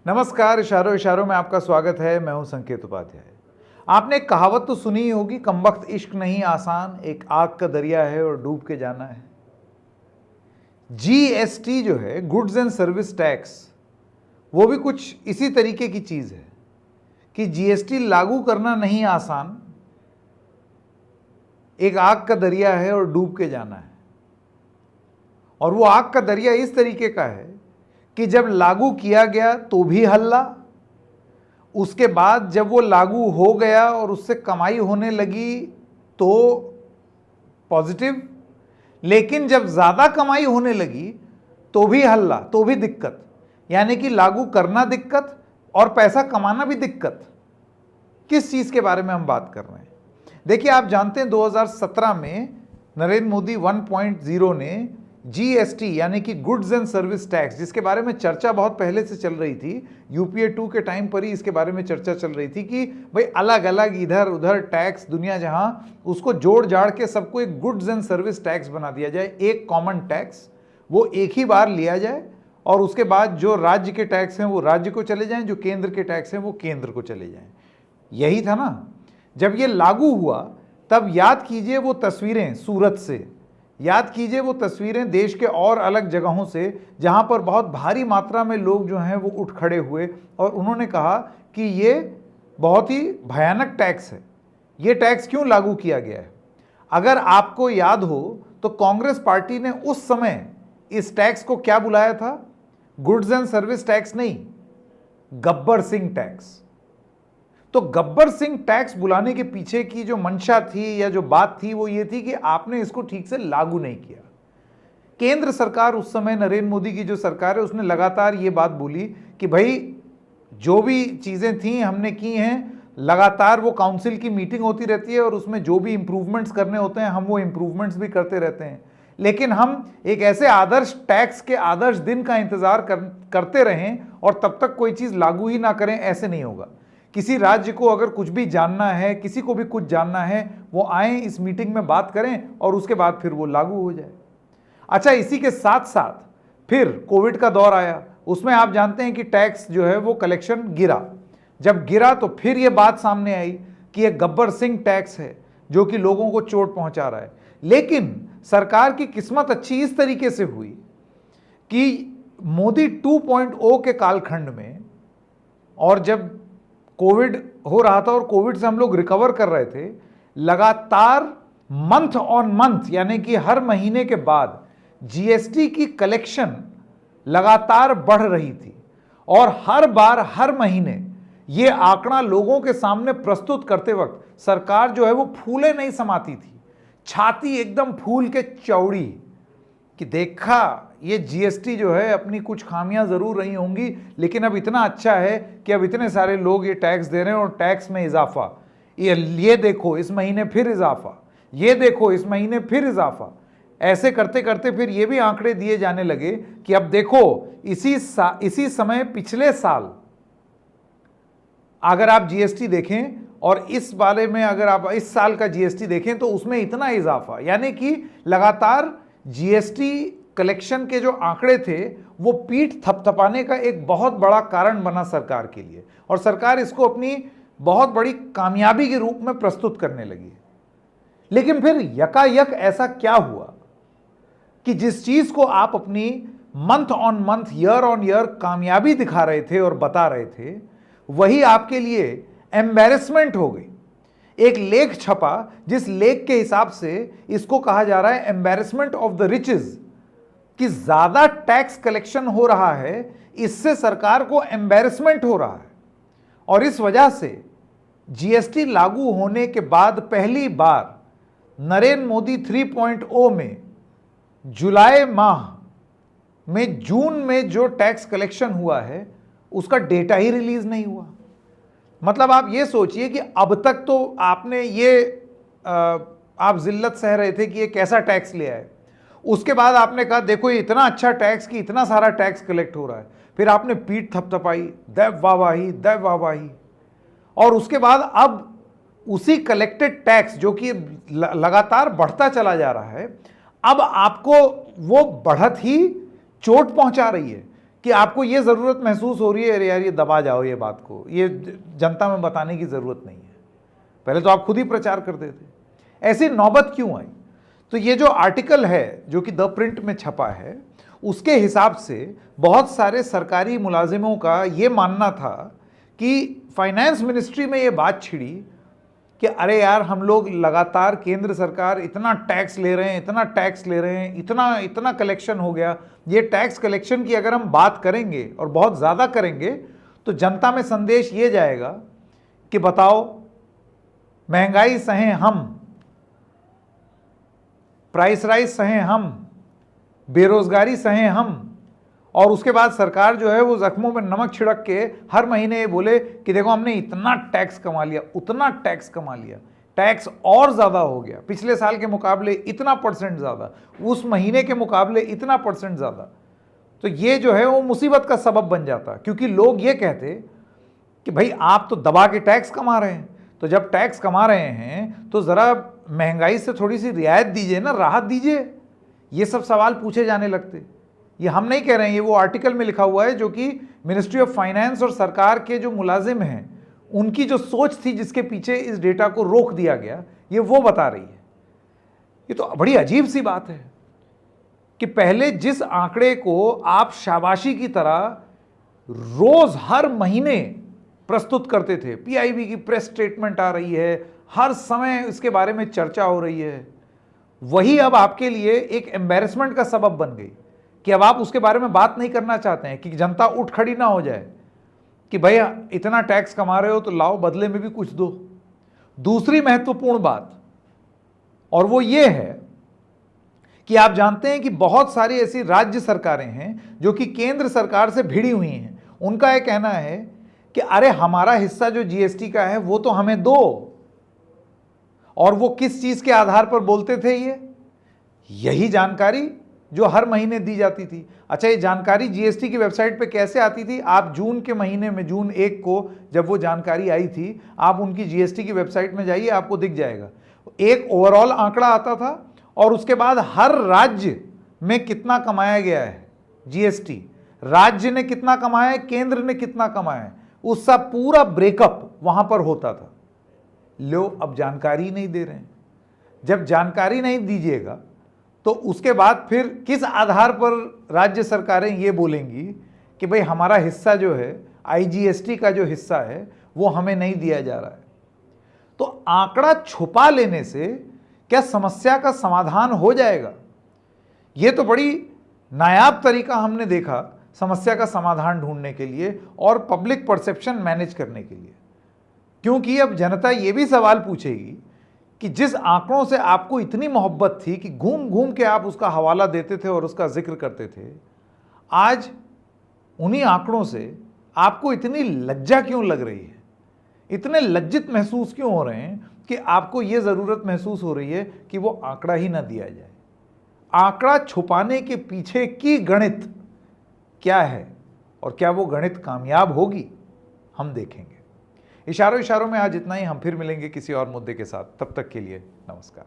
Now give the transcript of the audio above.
नमस्कार, इशारों इशारों में आपका स्वागत है। मैं हूं संकेत उपाध्याय। आपने एक कहावत तो सुनी ही होगी, कम वक्त इश्क नहीं आसान, एक आग का दरिया है और डूब के जाना है। जीएसटी जो है, गुड्स एंड सर्विस टैक्स, वो भी कुछ इसी तरीके की चीज है कि जीएसटी लागू करना नहीं आसान, एक आग का दरिया है और डूब के जाना है। और वो आग का दरिया इस तरीके का है कि जब लागू किया गया तो भी हल्ला, उसके बाद जब वो लागू हो गया और उससे कमाई होने लगी तो पॉजिटिव, लेकिन जब ज़्यादा कमाई होने लगी तो भी हल्ला, तो भी दिक्कत। यानी कि लागू करना दिक्कत और पैसा कमाना भी दिक्कत। किस चीज़ के बारे में हम बात कर रहे हैं? देखिए, आप जानते हैं 2017 में नरेंद्र मोदी 1.0 ने जीएसटी यानी कि गुड्स एंड सर्विस टैक्स, जिसके बारे में चर्चा बहुत पहले से चल रही थी, यूपीए 2 के टाइम पर ही इसके बारे में चर्चा चल रही थी कि भाई अलग अलग इधर उधर टैक्स दुनिया जहां, उसको जोड़ जाड़ के सबको एक गुड्स एंड सर्विस टैक्स बना दिया जाए, एक कॉमन टैक्स, वो एक ही बार लिया जाए और उसके बाद जो राज्य के टैक्स हैं वो राज्य को चले जाएं, जो केंद्र के टैक्स हैं वो केंद्र को चले जाएं। यही था ना। जब ये लागू हुआ तब याद कीजिए वो तस्वीरें सूरत से, याद कीजिए वो तस्वीरें देश के और अलग जगहों से, जहां पर बहुत भारी मात्रा में लोग जो हैं वो उठ खड़े हुए और उन्होंने कहा कि ये बहुत ही भयानक टैक्स है, ये टैक्स क्यों लागू किया गया है। अगर आपको याद हो तो कांग्रेस पार्टी ने उस समय इस टैक्स को क्या बुलाया था? गुड्स एंड सर्विस टैक्स नहीं, गब्बर सिंह टैक्स। तो गब्बर सिंह टैक्स बुलाने के पीछे की जो मंशा थी या जो बात थी वो ये थी कि आपने इसको ठीक से लागू नहीं किया। केंद्र सरकार उस समय, नरेंद्र मोदी की जो सरकार है, उसने लगातार ये बात बोली कि भाई जो भी चीज़ें थी हमने की हैं, लगातार वो काउंसिल की मीटिंग होती रहती है और उसमें जो भी इंप्रूवमेंट्स करने होते हैं हम वो इंप्रूवमेंट्स भी करते रहते हैं, लेकिन हम एक ऐसे आदर्श टैक्स के आदर्श दिन का इंतजार करते रहें और तब तक कोई चीज़ लागू ही ना करें, ऐसे नहीं होगा। किसी राज्य को अगर कुछ भी जानना है, किसी को भी कुछ जानना है, वो आए इस मीटिंग में बात करें और उसके बाद फिर वो लागू हो जाए। अच्छा, इसी के साथ साथ फिर कोविड का दौर आया, उसमें आप जानते हैं कि टैक्स जो है वो कलेक्शन गिरा। जब गिरा तो फिर ये बात सामने आई कि ये गब्बर सिंह टैक्स है जो कि लोगों को चोट पहुंचा रहा है। लेकिन सरकार की किस्मत अच्छी इस तरीके से हुई कि मोदी 2.0 के कालखंड में, और जब कोविड हो रहा था और कोविड से हम लोग रिकवर कर रहे थे, लगातार मंथ ऑन मंथ यानी कि हर महीने के बाद जीएसटी की कलेक्शन लगातार बढ़ रही थी और हर बार हर महीने ये आंकड़ा लोगों के सामने प्रस्तुत करते वक्त सरकार जो है वो फूले नहीं समाती थी, छाती एकदम फूल के चौड़ी कि देखा ये जीएसटी जो है अपनी कुछ खामियां जरूर रही होंगी, लेकिन अब इतना अच्छा है कि अब इतने सारे लोग ये टैक्स दे रहे हैं और टैक्स में इजाफा, ये देखो इस महीने फिर इजाफा, ये देखो इस महीने फिर इजाफा। ऐसे करते करते फिर ये भी आंकड़े दिए जाने लगे कि अब देखो इसी समय पिछले साल अगर आप जीएसटी देखें और इस बारे में अगर आप इस साल का जीएसटी देखें तो उसमें इतना इजाफा, यानी कि लगातार जीएसटी कलेक्शन के जो आंकड़े थे वो पीठ थपथपाने का एक बहुत बड़ा कारण बना सरकार के लिए, और सरकार इसको अपनी बहुत बड़ी कामयाबी के रूप में प्रस्तुत करने लगी। लेकिन फिर यकायक ऐसा क्या हुआ कि जिस चीज को आप अपनी month on month, year on year कामयाबी दिखा रहे थे और बता रहे थे, वही आपके लिए एम्बैरेसमेंट हो गई। एक लेख छपा जिस लेख के हिसाब से इसको कहा जा रहा है एम्बैरेसमेंट ऑफ द रिचेस, कि ज्यादा टैक्स कलेक्शन हो रहा है, इससे सरकार को एम्बैरेसमेंट हो रहा है। और इस वजह से जीएसटी लागू होने के बाद पहली बार नरेंद्र मोदी 3.0 में जुलाई माह में, जून में जो टैक्स कलेक्शन हुआ है उसका डेटा ही रिलीज नहीं हुआ। मतलब आप ये सोचिए कि अब तक तो आपने ये आप जिल्लत सह रहे थे कि ये कैसा टैक्स ले आए, उसके बाद आपने कहा देखो ये इतना अच्छा टैक्स कि इतना सारा टैक्स कलेक्ट हो रहा है, फिर आपने पीठ थपथपाई, दैव वाहवाही दैव वाहवाही, और उसके बाद अब उसी कलेक्टेड टैक्स जो कि लगातार बढ़ता चला जा रहा है, अब आपको वो बढ़त ही चोट पहुंचा रही है, कि आपको ये ज़रूरत महसूस हो रही है अरे यार ये दबा जाओ, ये बात को ये जनता में बताने की ज़रूरत नहीं है, पहले तो आप खुद ही प्रचार कर देते। ऐसी नौबत क्यों आई? तो ये जो आर्टिकल है जो कि द प्रिंट में छपा है, उसके हिसाब से बहुत सारे सरकारी मुलाजिमों का ये मानना था कि फाइनेंस मिनिस्ट्री में ये बात छिड़ी कि अरे यार हम लोग लगातार केंद्र सरकार इतना टैक्स ले रहे हैं, इतना टैक्स ले रहे हैं, इतना इतना कलेक्शन हो गया, ये टैक्स कलेक्शन की अगर हम बात करेंगे और बहुत ज़्यादा करेंगे तो जनता में संदेश ये जाएगा कि बताओ महंगाई सहें हम, प्राइस राइज सहें हम, बेरोजगारी सहें हम, और उसके बाद सरकार जो है वो जख्मों में नमक छिड़क के हर महीने ये बोले कि देखो हमने इतना टैक्स कमा लिया, उतना टैक्स कमा लिया, टैक्स और ज़्यादा हो गया, पिछले साल के मुकाबले इतना % ज़्यादा, उस महीने के मुकाबले इतना % ज़्यादा। तो ये जो है वो मुसीबत का सबब बन जाता, क्योंकि लोग ये कहते कि भाई आप तो दबा के टैक्स कमा रहे हैं, तो जब टैक्स कमा रहे हैं तो ज़रा महंगाई से थोड़ी सी रियायत दीजिए ना, राहत दीजिए। ये सब सवाल पूछे जाने लगते। ये हम नहीं कह रहे हैं, ये वो आर्टिकल में लिखा हुआ है जो कि मिनिस्ट्री ऑफ फाइनेंस और सरकार के जो मुलाजिम हैं उनकी जो सोच थी जिसके पीछे इस डेटा को रोक दिया गया, ये वो बता रही है। ये तो बड़ी अजीब सी बात है कि पहले जिस आंकड़े को आप शाबाशी की तरह रोज हर महीने प्रस्तुत करते थे, पीआईबी की प्रेस स्टेटमेंट आ रही है, हर समय इसके बारे में चर्चा हो रही है, वही अब आपके लिए एक एम्बैरेसमेंट का सबब बन गई कि अब आप उसके बारे में बात नहीं करना चाहते हैं कि जनता उठ खड़ी ना हो जाए कि भैया इतना टैक्स कमा रहे हो तो लाओ बदले में भी कुछ दो। दूसरी महत्वपूर्ण बात और वो ये है कि आप जानते हैं कि बहुत सारी ऐसी राज्य सरकारें हैं जो कि केंद्र सरकार से भिड़ी हुई हैं। उनका यह कहना है कि अरे हमारा हिस्सा जो जीएसटी का है वो तो हमें दो। और वो किस चीज के आधार पर बोलते थे? यही जानकारी जो हर महीने दी जाती थी। अच्छा, ये जानकारी जीएसटी की वेबसाइट पे कैसे आती थी? आप जून के महीने में, जून 1 को जब वो जानकारी आई थी, आप उनकी जीएसटी की वेबसाइट में जाइए, आपको दिख जाएगा। एक ओवरऑल आंकड़ा आता था और उसके बाद हर राज्य में कितना कमाया गया है जीएसटी, राज्य ने कितना कमाया है, केंद्र ने कितना कमाया है, उसका पूरा ब्रेकअप वहां पर होता था। लो, अब जानकारी नहीं दे रहे हैं। जब जानकारी नहीं दीजिएगा तो उसके बाद फिर किस आधार पर राज्य सरकारें ये बोलेंगी कि भाई हमारा हिस्सा जो है, आईजीएसटी का जो हिस्सा है, वो हमें नहीं दिया जा रहा है। तो आंकड़ा छुपा लेने से क्या समस्या का समाधान हो जाएगा? ये तो बड़ी नायाब तरीका हमने देखा समस्या का समाधान ढूंढने के लिए और पब्लिक परसेप्शन मैनेज करने के लिए। क्योंकि अब जनता ये भी सवाल पूछेगी कि जिस आंकड़ों से आपको इतनी मोहब्बत थी कि घूम घूम के आप उसका हवाला देते थे और उसका जिक्र करते थे, आज उन्हीं आंकड़ों से आपको इतनी लज्जा क्यों लग रही है? इतने लज्जित महसूस क्यों हो रहे हैं कि आपको ये ज़रूरत महसूस हो रही है कि वो आंकड़ा ही ना दिया जाए? आंकड़ा छुपाने के पीछे की गणित क्या है और क्या वो गणित कामयाब होगी? हम देखेंगे। इशारों इशारों में आज इतना ही। हम फिर मिलेंगे किसी और मुद्दे के साथ। तब तक के लिए नमस्कार।